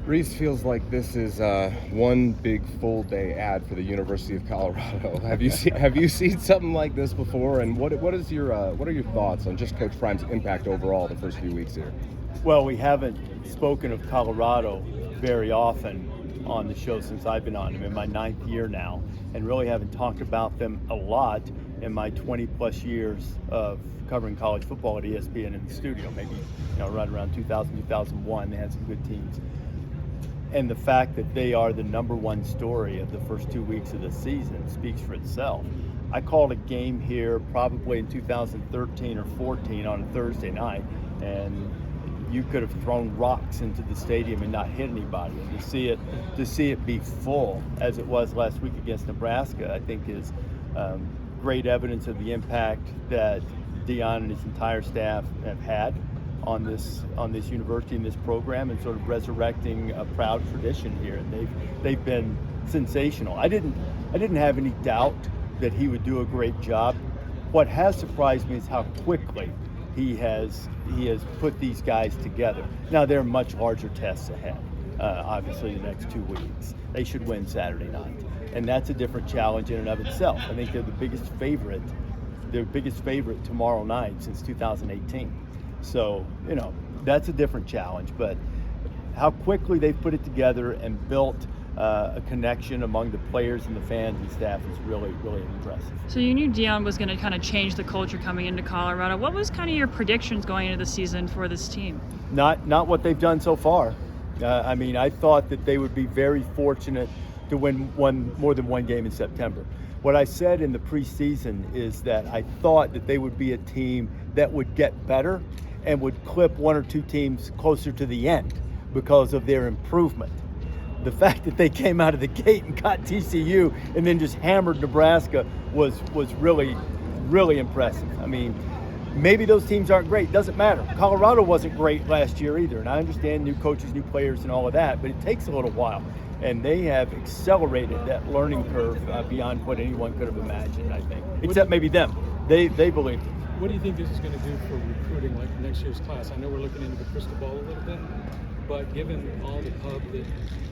Rece, feels like this is one big full day ad for the University of Colorado. Have you seen something like this before? And what are your thoughts on just Coach Primr's impact overall the first few weeks here? Well, we haven't spoken of Colorado very often on the show since I've been on. I'm in my 9th year now, and really haven't talked about them a lot in my 20 plus years of covering college football at ESPN in the studio. Maybe right around 2000, 2001, they had some good teams. And the fact that they are the number one story of the first 2 weeks of the season speaks for itself. I called a game here probably in 2013 or 14 on a Thursday night, and you could have thrown rocks into the stadium and not hit anybody. And to see it be full as it was last week against Nebraska, I think is great evidence of the impact that Deion and his entire staff have had on this university and this program, and sort of resurrecting a proud tradition here. And they've been sensational. I didn't have any doubt that he would do a great job. What has surprised me is how quickly he has put these guys together. Now there are much larger tests ahead. Obviously, the next 2 weeks they should win Saturday night, and that's a different challenge in and of itself. I think they're the biggest favorite. They're biggest favorite tomorrow night since 2018. So, that's a different challenge, but how quickly they've put it together and built a connection among the players and the fans and staff is really, really impressive. So you knew Deion was going to kind of change the culture coming into Colorado. What was kind of your predictions going into the season for this team? Not what they've done so far. I thought that they would be very fortunate to win more than one game in September. What I said in the preseason is that I thought that they would be a team that would get better and would clip one or two teams closer to the end because of their improvement. The fact that they came out of the gate and got TCU and then just hammered Nebraska was really, really impressive. Maybe those teams aren't great. Doesn't matter. Colorado wasn't great last year either, and I understand new coaches, new players, and all of that, but it takes a little while. And they have accelerated that learning curve beyond what anyone could have imagined, I think. Except maybe them. They believe it. What do you think this is going to do for recruiting, like next year's class? I know we're looking into the crystal ball a little bit, but given all the pub that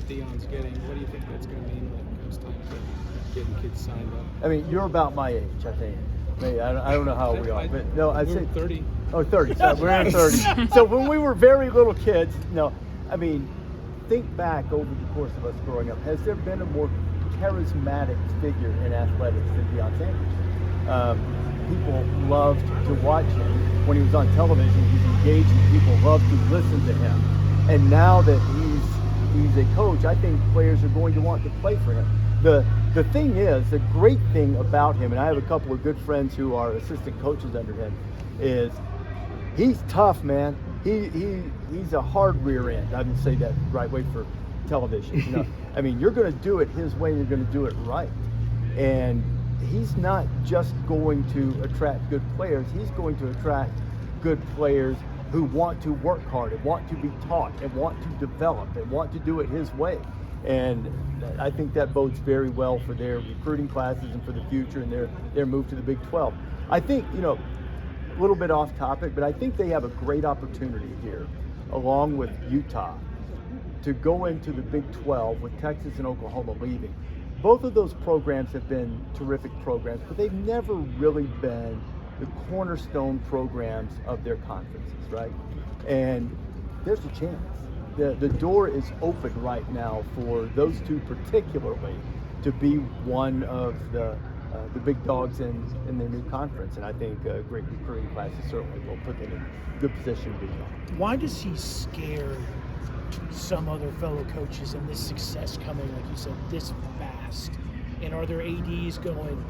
Deion's getting, what do you think that's going to mean when it comes time to getting kids signed up? You're about my age, I think. I don't know how we are, but no, I'd say 30. Oh, 30. So we're in 30. So when we were very little kids, think back over the course of us growing up. Has there been a more charismatic figure in athletics than Deion Sanders? People loved to watch him. When he was on television, he's engaging. People loved to listen to him. And now that he's a coach, I think players are going to want to play for him. The thing is, the great thing about him, and I have a couple of good friends who are assistant coaches under him, is he's tough, man. He's a hard rear end. I didn't say that the right way for television. You're going to do it his way, and you're going to do it right. And he's not just going to attract good players. He's going to attract good players who want to work hard and want to be taught and want to develop and want to do it his way. And I think that bodes very well for their recruiting classes and for the future and their move to the Big 12. I think, a little bit off topic, but I think they have a great opportunity here, along with Utah, to go into the Big 12 with Texas and Oklahoma leaving. Both of those programs have been terrific programs, but they've never really been the cornerstone programs of their conferences, right? And there's a chance. The door is open right now for those two particularly to be one of the big dogs in their new conference. And I think great recruiting classes certainly will put them in good position to be on. Why does he scare some other fellow coaches and this success coming, like you said, this fast? And are there ADs going,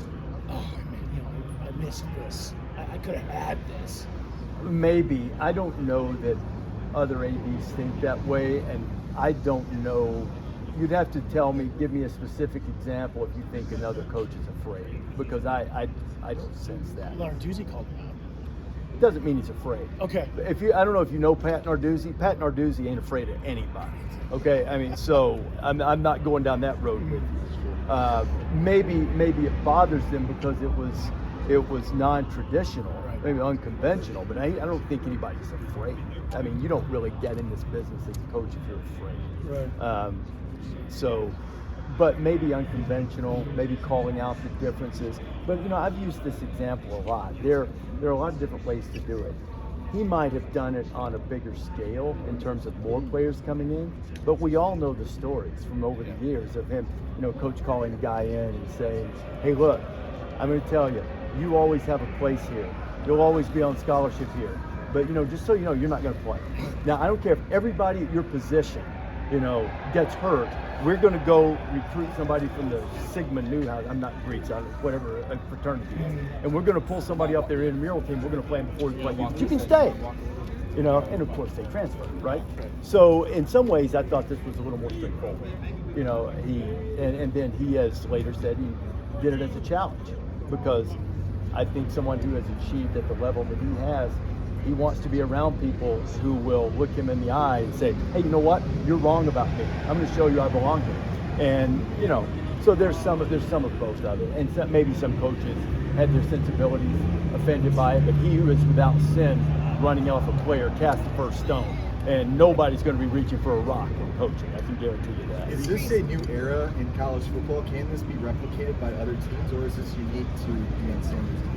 I missed this. I could have had this. Maybe. I don't know that other ADs think that way, and I don't know. You'd have to give me a specific example if you think another coach is afraid, because I don't sense that. Narduzzi called him out. It doesn't mean he's afraid. Okay. I don't know if you know Pat Narduzzi. Pat Narduzzi ain't afraid of anybody. Okay. So I'm not going down that road with you. Maybe it bothers them because it was non-traditional. Right. maybe unconventional, but I don't think anybody's afraid. I mean, you don't really get in this business as a coach if you're afraid. Right. But maybe unconventional, maybe calling out the differences. But I've used this example a lot. There are a lot of different ways to do it. He might have done it on a bigger scale in terms of more players coming in, but we all know the stories from over the years of him, coach calling a guy in and saying, hey, look, I'm going to tell you, you always have a place here. You'll always be on scholarship here. But, just so you know, you're not going to play. Now, I don't care if everybody at your position, gets hurt. We're going to go recruit somebody from the Sigma Nu House. I'm not Greek, so whatever a fraternity is. And we're going to pull somebody up their intramural team. We're going to play them before we play you. But you can stay. And of course they transfer, right? So in some ways, I thought this was a little more straightforward. And then he has later said he did it as a challenge because I think someone who has achieved at the level that he has, he wants to be around people who will look him in the eye and say, hey, you know what? You're wrong about me. I'm going to show you I belong here. And, so there's some of both of it. And maybe some coaches had their sensibilities offended by it, but he who is without sin running off a player cast the first stone. And nobody's going to be reaching for a rock in coaching. I can guarantee you that. Is this a new era in college football? Can this be replicated by other teams, or is this unique to Deion Sanders?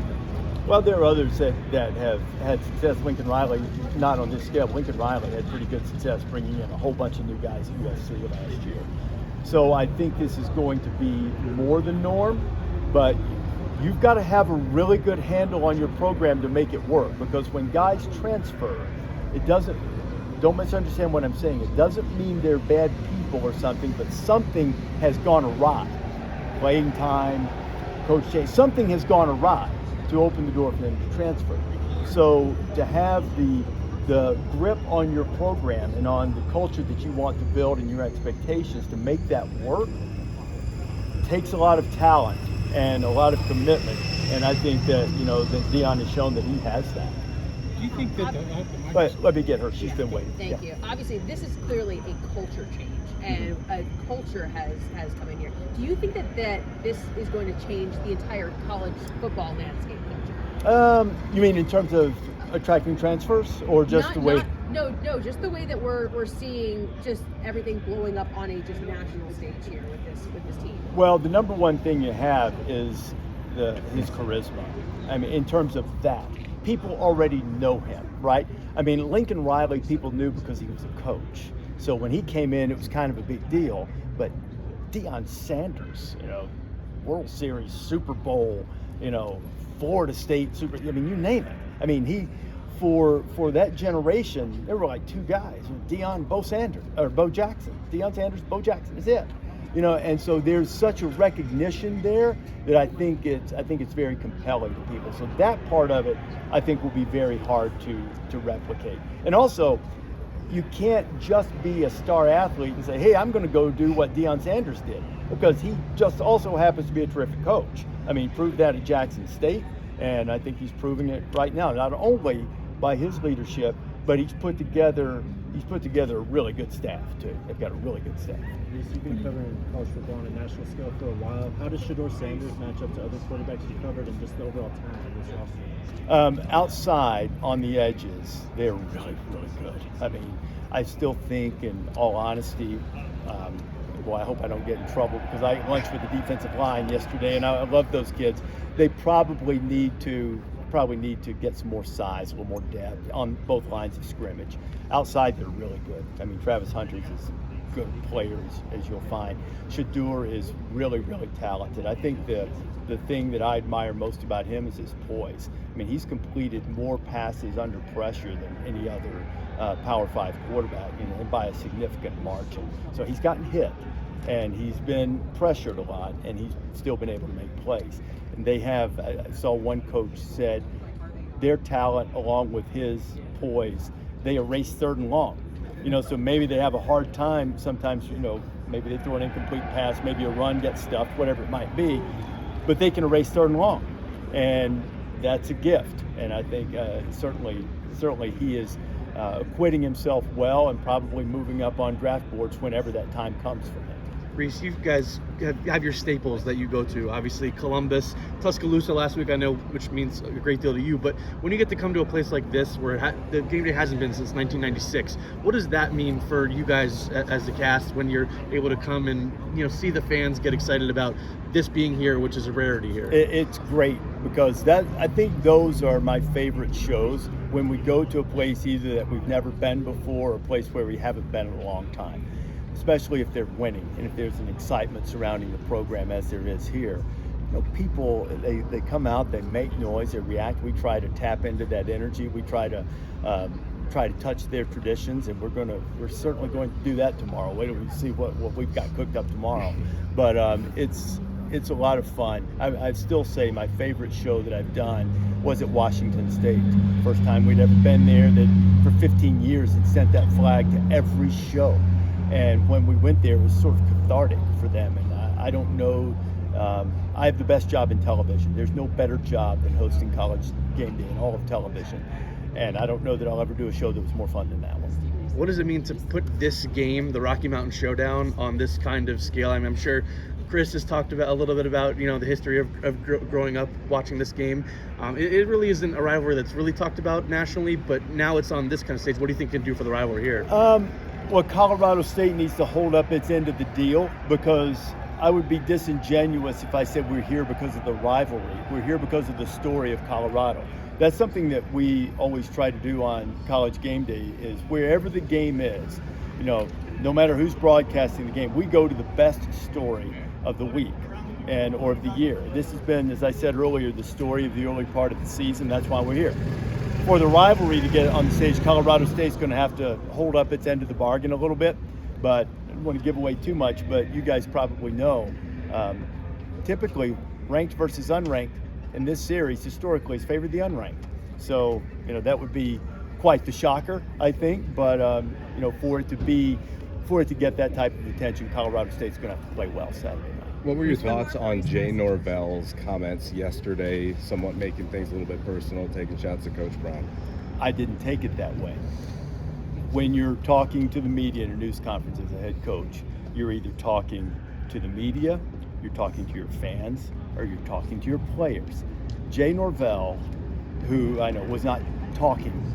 Well, there are others that have had success. Lincoln Riley, not on this scale. Lincoln Riley had pretty good success bringing in a whole bunch of new guys at USC last year. So I think this is going to be more the norm, but you've got to have a really good handle on your program to make it work, because when guys transfer, don't misunderstand what I'm saying. It doesn't mean they're bad people or something, but something has gone awry. Playing time, coach change, something has gone awry to open the door for them to transfer. So to have the grip on your program and on the culture that you want to build and your expectations to make that work takes a lot of talent and a lot of commitment. And I think that, that Deion has shown that he has that. Do you think that But let me get her. She's been waiting. Thank you. Obviously, this is clearly a culture change, and a culture has come in here. Do you think that this is going to change the entire college football landscape, Coach? You mean in terms of attracting transfers, or just the way? No, just the way that we're seeing just everything blowing up on a just national stage here with this team. Well, the number one thing you have is his charisma. I mean, in terms of that, people already know him, right? I mean, Lincoln Riley, people knew because he was a coach. So when he came in, it was kind of a big deal. But Deion Sanders, World Series, Super Bowl, Florida State, you name it. I mean, he, for that generation, there were like two guys, Deion, Bo Jackson. Deion Sanders, Bo Jackson is it. And so there's such a recognition there that I think it's very compelling to people. So that part of it, I think, will be very hard to replicate. And also, you can't just be a star athlete and say, hey, I'm going to go do what Deion Sanders did, because he just also happens to be a terrific coach. I mean, proved that at Jackson State, and I think he's proving it right now, not only by his leadership, but he's put together a really good staff too. They've got a really good staff. Rece, you've been covering college football on a national scale for a while. How does Shedeur Sanders match up to other quarterbacks you covered, and just the overall talent in this roster? Outside on the edges, they're really, really good. I mean, I still think, in all honesty, I hope I don't get in trouble, because I ate lunch with the defensive line yesterday, and I love those kids. They probably need to get some more size, a little more depth on both lines of scrimmage. Outside, they're really good. I mean, Travis Hunter's as good players as you'll find. Shedeur is really, really talented. I think the thing that I admire most about him is his poise. I mean, he's completed more passes under pressure than any other Power 5 quarterback, and by a significant margin. So he's gotten hit, and he's been pressured a lot, and he's still been able to make plays. And they have, I saw one coach said, their talent along with his poise, they erase third and long. So maybe they have a hard time sometimes, maybe they throw an incomplete pass, maybe a run gets stuffed, whatever it might be, but they can erase third and long. And that's a gift. And I think certainly he is acquitting himself well, and probably moving up on draft boards whenever that time comes for him. Rece, you guys have your staples that you go to. Obviously, Columbus, Tuscaloosa last week, I know, which means a great deal to you. But when you get to come to a place like this, where the game day hasn't been since 1996, what does that mean for you guys as the cast when you're able to come and see the fans get excited about this being here, which is a rarity here? It's great because I think those are my favorite shows, when we go to a place either that we've never been before or a place where we haven't been in a long time. Especially if they're winning and if there's an excitement surrounding the program as there is here. People, they come out, they make noise, they react. We try to tap into that energy. We try to touch their traditions, and we're certainly going to do that tomorrow. Wait till we see what we've got cooked up tomorrow. But it's a lot of fun. I still say my favorite show that I've done was at Washington State. First time we'd ever been there, that for 15 years had sent that flag to every show. And when we went there, it was sort of cathartic for them. And I don't know, I have the best job in television. There's no better job than hosting college game day in all of television. And I don't know that I'll ever do a show that was more fun than that one. What does it mean to put this game, the Rocky Mountain Showdown, on this kind of scale? I mean, I'm sure Chris has talked about a little bit about the history of growing up watching this game. It really isn't a rivalry that's really talked about nationally, but now it's on this kind of stage. What do you think it can do for the rivalry here? Well, Colorado State needs to hold up its end of the deal, because I would be disingenuous if I said we're here because of the rivalry. We're here because of the story of Colorado. That's something that we always try to do on College Game Day, is wherever the game is, no matter who's broadcasting the game, we go to the best story of the week or of the year. This has been, as I said earlier, the story of the early part of the season. That's why we're here. For the rivalry to get on the stage, Colorado State's going to have to hold up its end of the bargain a little bit. But I don't want to give away too much, but you guys probably know, typically ranked versus unranked in this series historically has favored the unranked. So, that would be quite the shocker, I think. But, for it to get that type of attention, Colorado State's going to have to play well Saturday night. What were your thoughts on Jay Norvell's comments yesterday, somewhat making things a little bit personal, taking shots at Coach Primr? I didn't take it that way. When you're talking to the media in a news conference as a head coach, you're either talking to the media, you're talking to your fans, or you're talking to your players. Jay Norvell, who I know was not talking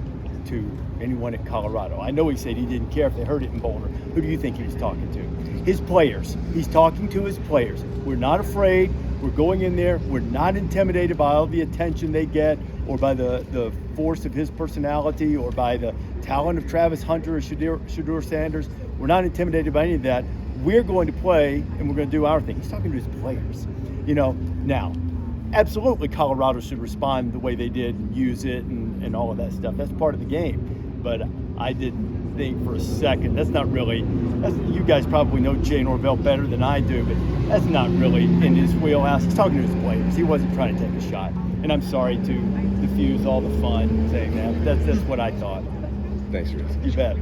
to anyone at Colorado. I know he said he didn't care if they heard it in Boulder. Who do you think he was talking to? His players. He's talking to his players. We're not afraid. We're going in there. We're not intimidated by all the attention they get, or by the force of his personality, or by the talent of Travis Hunter or Shedeur Sanders. We're not intimidated by any of that. We're going to play, and we're going to do our thing. He's talking to his players. Now, absolutely Colorado should respond the way they did and use it and all of that stuff. That's part of the game. But I didn't think for a second, you guys probably know Jay Norvell better than I do, but that's not really in his wheelhouse. He's talking to his players. He wasn't trying to take a shot. And I'm sorry to diffuse all the fun saying that, but that's what I thought. Thanks, Rece. You bet.